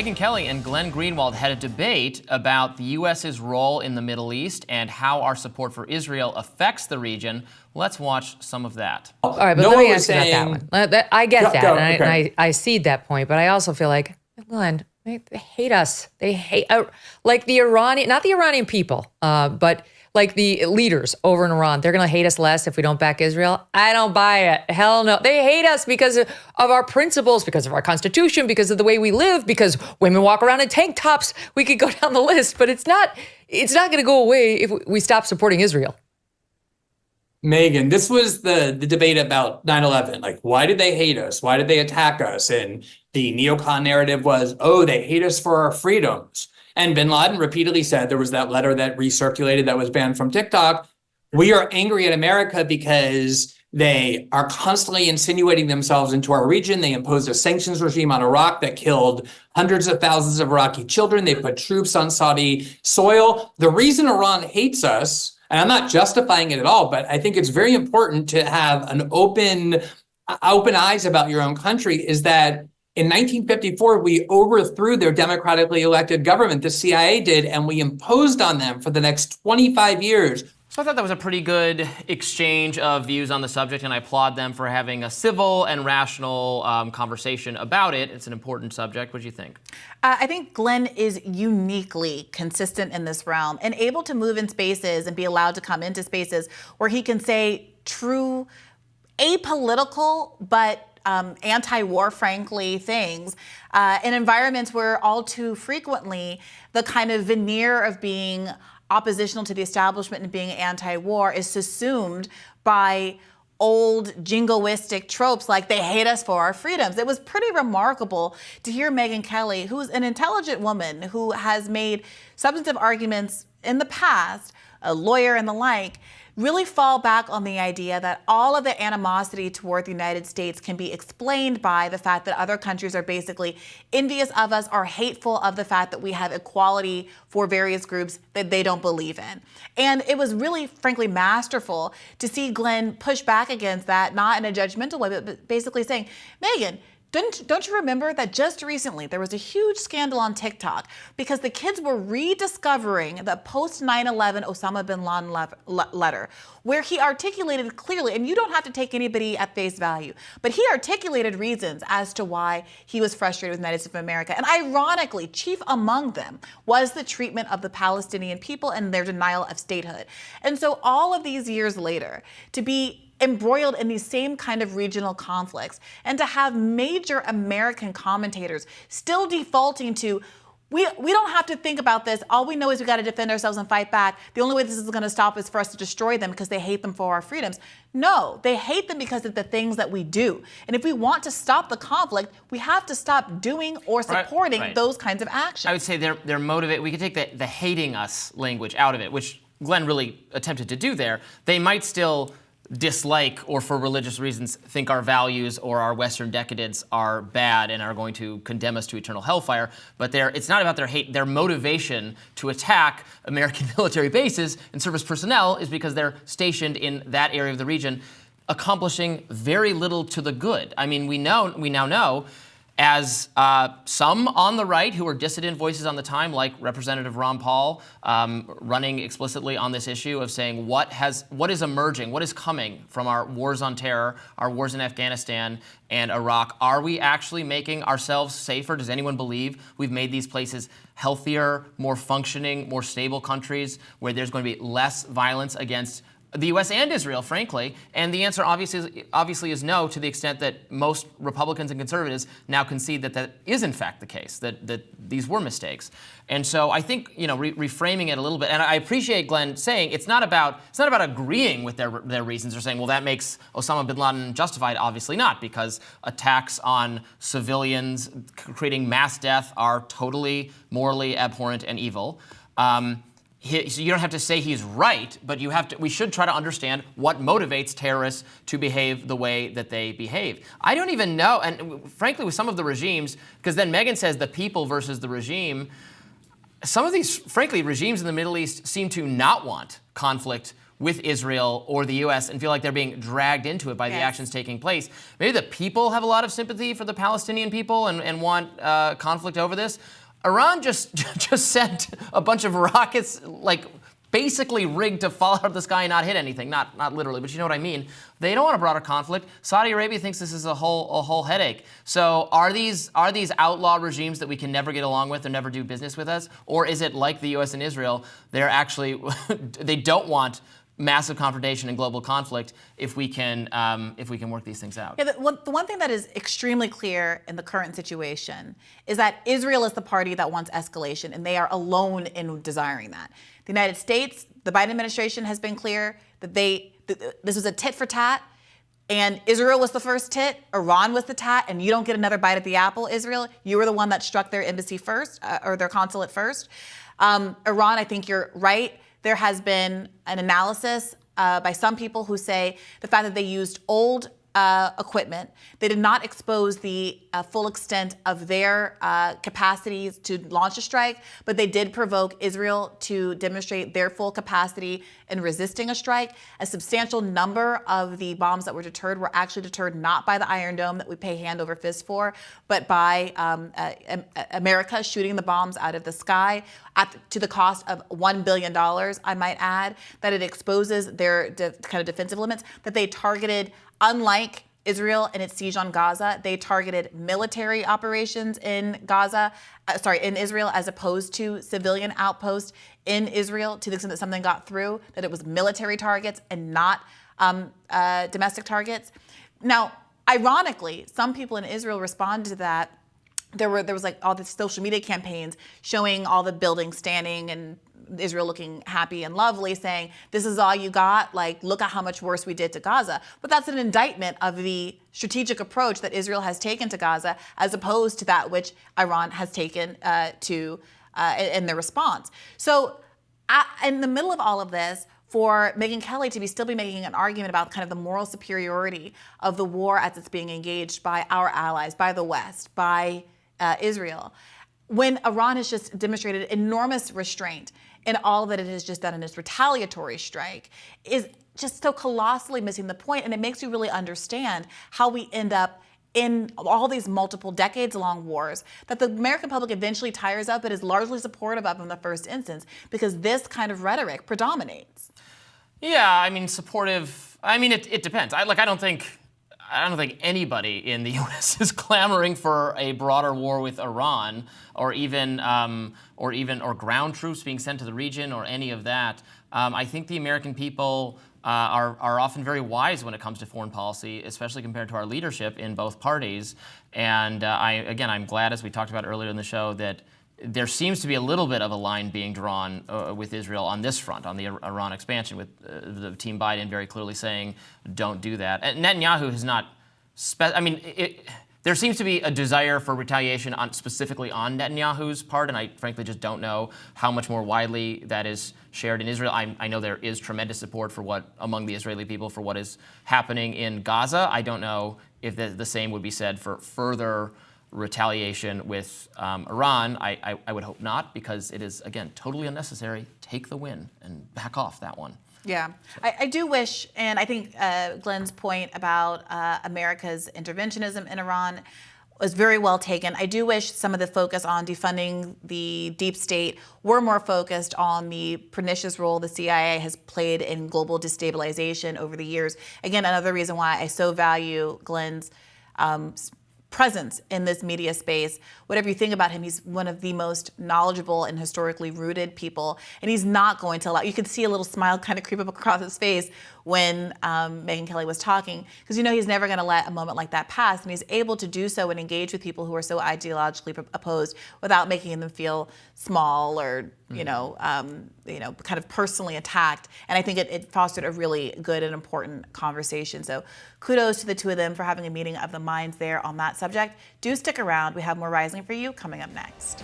Megyn Kelly and Glenn Greenwald had a debate about the U.S.'s role in the Middle East and how our support for Israel affects the region. Let's watch some of that. All right, but let me ask you about that one. I get that, and I cede that point, but I also feel like, Glenn, they hate us. They hate, like the Iranian, not the Iranian people, but like the leaders over in Iran. They're going to hate us less if we don't back Israel. I don't buy it. Hell no. They hate us because of our principles, because of our Constitution, because of the way we live, because women walk around in tank tops. We could go down the list, but it's not going to go away if we stop supporting Israel. Megyn, this was the debate about 9/11. Like, why did they hate us? Why did they attack us? And the neocon narrative was, oh, they hate us for our freedoms. And bin Laden repeatedly said, there was that letter that recirculated that was banned from TikTok. We are angry at America because they are constantly insinuating themselves into our region. They imposed a sanctions regime on Iraq that killed hundreds of thousands of Iraqi children. They put troops on Saudi soil. The reason Iran hates us, and I'm not justifying it at all, but I think it's very important to have an open eyes about your own country, is that in 1954, we overthrew their democratically elected government, the CIA did, and we imposed on them for the next 25 years. So I thought that was a pretty good exchange of views on the subject, and I applaud them for having a civil and rational conversation about it. It's an important subject. What do you think? I think Glenn is uniquely consistent in this realm and able to move in spaces and be allowed to come into spaces where he can say true, apolitical, but anti-war, frankly, things in environments where all too frequently the kind of veneer of being oppositional to the establishment and being anti-war is assumed by old jingoistic tropes like they hate us for our freedoms. It was pretty remarkable to hear Megyn Kelly, who's an intelligent woman who has made substantive arguments in the past, a lawyer and the like, really fall back on the idea that all of the animosity toward the United States can be explained by the fact that other countries are basically envious of us or hateful of the fact that we have equality for various groups that they don't believe in. And it was really, frankly, masterful to see Glenn push back against that, not in a judgmental way, but basically saying, Megyn, don't you remember that just recently there was a huge scandal on TikTok because the kids were rediscovering the post 9/11 Osama bin Laden letter, where he articulated clearly, and you don't have to take anybody at face value, but he articulated reasons as to why he was frustrated with the United States of America. And ironically, chief among them was the treatment of the Palestinian people and their denial of statehood. And so all of these years later, to be embroiled in these same kind of regional conflicts, and to have major American commentators still defaulting to, we don't have to think about this. All we know is we got to defend ourselves and fight back. The only way this is going to stop is for us to destroy them because they hate them for our freedoms. No, they hate them because of the things that we do. And if we want to stop the conflict, we have to stop doing or supporting those kinds of actions. I would say they're motivated. We could take the hating us language out of it, which Glenn really attempted to do there. They might still dislike or for religious reasons think our values or our Western decadence are bad and are going to condemn us to eternal hellfire. But it's not about their hate. Their motivation to attack American military bases and service personnel is because they're stationed in that area of the region, accomplishing very little to the good. I mean, we now know, as some on the right who were dissident voices on the time, like Representative Ron Paul, running explicitly on this issue of saying what is emerging, what is coming from our wars on terror, our wars in Afghanistan and Iraq. Are we actually making ourselves safer? Does anyone believe we've made these places healthier, more functioning, more stable countries where there's going to be less violence against the U.S. and Israel, frankly? And the answer obviously is no, to the extent that most Republicans and conservatives now concede that is in fact the case, that these were mistakes. And so I think, reframing it a little bit, and I appreciate Glenn saying it's not about agreeing with their reasons or saying, well, that makes Osama bin Laden justified. Obviously not, because attacks on civilians creating mass death are totally morally abhorrent and evil. So you don't have to say he's right, but we should try to understand what motivates terrorists to behave the way that they behave. I don't even know, and frankly, with some of the regimes, because then Megyn says the people versus the regime, some of these, frankly, regimes in the Middle East seem to not want conflict with Israel or the U.S. and feel like they're being dragged into it by the Yes. actions taking place. Maybe the people have a lot of sympathy for the Palestinian people and want conflict over this. Iran just sent a bunch of rockets, like basically rigged to fall out of the sky and not hit anything. Not literally, but you know what I mean. They don't want a broader conflict. Saudi Arabia thinks this is a whole headache. So are these outlaw regimes that we can never get along with or never do business with us, or is it like the U.S. and Israel? They're actually they don't want massive confrontation and global conflict if we can work these things out. Yeah, the one thing that is extremely clear in the current situation is that Israel is the party that wants escalation, and they are alone in desiring that. The United States, the Biden administration has been clear that this was a tit for tat, and Israel was the first tit, Iran was the tat, and you don't get another bite at the apple, Israel. You were the one that struck their embassy first, or their consulate first. Iran, I think you're right. There has been an analysis by some people who say the fact that they used old equipment, they did not expose the full extent of their capacities to launch a strike, but they did provoke Israel to demonstrate their full capacity in resisting a strike. A substantial number of the bombs that were deterred were actually deterred not by the Iron Dome that we pay hand over fist for, but by America shooting the bombs out of the sky to the cost of $1 billion, I might add, that it exposes their kind of defensive limits, that they targeted. Unlike Israel and its siege on Gaza, they targeted military operations in in Israel, as opposed to civilian outposts in Israel, to the extent that something got through, that it was military targets and not domestic targets. Now, ironically, some people in Israel responded to that. There was like all the social media campaigns showing all the buildings standing and Israel looking happy and lovely, saying, this is all you got, like, look at how much worse we did to Gaza. But that's an indictment of the strategic approach that Israel has taken to Gaza, as opposed to that which Iran has taken in their response. So in the middle of all of this, for Megyn Kelly to still be making an argument about kind of the moral superiority of the war as it's being engaged by our allies, by the West, by Israel, when Iran has just demonstrated enormous restraint in all that it has just done in its retaliatory strike, is just so colossally missing the point. And it makes you really understand how we end up in all these multiple decades-long wars that the American public eventually tires of, but is largely supportive of in the first instance, because this kind of rhetoric predominates. Yeah, I mean, supportive. I mean, it depends. I don't think anybody in the U.S. is clamoring for a broader war with Iran, or even ground troops being sent to the region, or any of that. I think the American people are often very wise when it comes to foreign policy, especially compared to our leadership in both parties. And I'm glad, as we talked about earlier in the show, that there seems to be a little bit of a line being drawn with Israel on this front, on the Iran expansion, with the Team Biden very clearly saying, don't do that. And Netanyahu has not, there seems to be a desire for retaliation specifically on Netanyahu's part, and I frankly just don't know how much more widely that is shared in Israel. I know there is tremendous support among the Israeli people for what is happening in Gaza. I don't know if the same would be said for further retaliation with Iran. I would hope not, because it is, again, totally unnecessary. Take the win and back off that one. Yeah, I do wish, and I think Glenn's point about America's interventionism in Iran was very well taken. I do wish some of the focus on defunding the deep state were more focused on the pernicious role the CIA has played in global destabilization over the years. Again, another reason why I so value Glenn's presence in this media space. Whatever you think about him, he's one of the most knowledgeable and historically rooted people, and he's not going to allow. You could see a little smile kind of creep up across his face when Megyn Kelly was talking, because he's never going to let a moment like that pass, and he's able to do so and engage with people who are so ideologically opposed without making them feel small or kind of personally attacked. And I think it fostered a really good and important conversation. So kudos to the two of them for having a meeting of the minds there on that subject. Do stick around. We have more Rising for you coming up next.